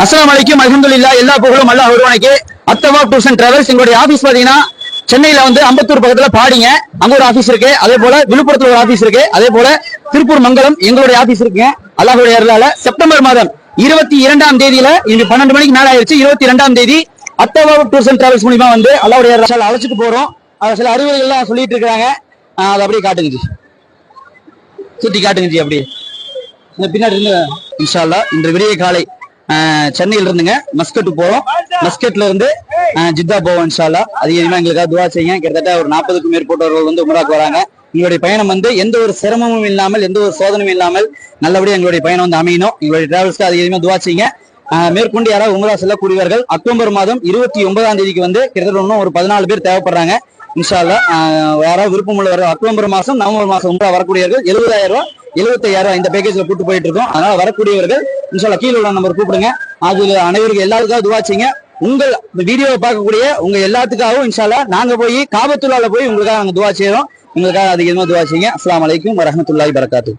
அஸ்ஸலாமு அலைக்கும் அல்ஹம்துலில்லாஹ் எல்லா புகழும் அல்லாஹ் ஒருவனுக்கு. அத்தவா டூர்ஸ் அண்ட் டிராவல்ஸ் எங்களுடைய ஆபீஸ் பாத்தீங்கன்னா சென்னையில வந்து அம்பத்தூர் பக்கத்துல பாடிங்க, அங்க ஒரு ஆபீஸ் இருக்கு. அதே போல விழுப்புரத்துல ஒரு ஆபீஸ் இருக்கு. அதே போல திருப்பூர் மங்கலம் எங்களுடைய ஆபீஸ் இருக்குங்க. அல்லாஹ்வுடைய அருளால செப்டம்பர் மாதம் 22ஆம் தேதியில இன்று 12 மணிக்கு மேல ஆயிடுச்சு. 22ஆம் தேதி அத்தவா டூர்ஸ் அண்ட் டிராவல்ஸ் மூலமா வந்து அல்லாஹ்வுடைய அருளால அழைச்சிட்டு போறோம். சில அறிவுரைகள் எல்லாம் சொல்லிட்டு இருக்காங்க. அதை அப்படியே காட்டுங்க ஜி, சுத்தி காட்டுங்க ஜி. அப்படியே பின்னாடி இருந்து இன்ஷா அல்லாஹ் இன்று விடிய காலை சென்னையில இருந்துங்க மஸ்கட் போறோம். மஸ்கட்ல இருந்து ஜித்தா போவோம் இன்ஷா அல்லாஹ். அதிகமா எங்களுக்காக துவா செய்யுங்க. கிட்டத்தட்ட ஒரு 40க்கும் மேற்பட்டவர்கள் வந்து உம்ராக்கு வராங்க. எங்களுடைய பயணம் வந்து எந்த ஒரு சிரமமும் இல்லாமல் எந்த ஒரு சோதனையும் இல்லாமல் நல்லபடியாக எங்களுடைய பயணம் வந்து அமையணும். எங்களுடைய டிராவல்ஸ்க்கு அதிகமா துவா செய்யுங்க. மேற்கொண்டு யாராவது உம்ரா செல்லக்கூடியவர்கள் அக்டோபர் மாதம் 29ஆம் தேதிக்கு வந்து கிட்டத்தட்ட இன்னும் ஒரு 14 பேர் தேவைப்படுறாங்க இன்ஷா அல்லாஹ். யாராவது விருப்பம் உள்ளவர்கள் அக்டோபர் மாசம் நவம்பர் மாசம் உம்ரா வரக்கூடியவர்கள் 70,000 ரூபாய் 75,000 இந்த பேக்கேஜ்ல கூட்டு போயிட்டு இருக்கோம். அதனால வரக்கூடியவர்கள் இன்ஷா அல்லாஹ் கீழே உள்ள நம்பர் கூப்பிடுங்க. அதுல அனைவருக்கும் எல்லாருக்காக துவா செய்யுங்க. உங்கள் வீடியோவை பார்க்கக்கூடிய உங்க எல்லாத்துக்காகவும் இன்ஷா அல்லாஹ் நாங்க போய் காபத்துல்லால போய் உங்களுக்காக நாங்க துவா செய்யறோம். உங்களுக்காக அதிகமா துவா செய்யுங்க. அஸ்ஸலாமு அலைக்கும் வரஹ்மத்துல்லாஹி வபரகாத்துஹு.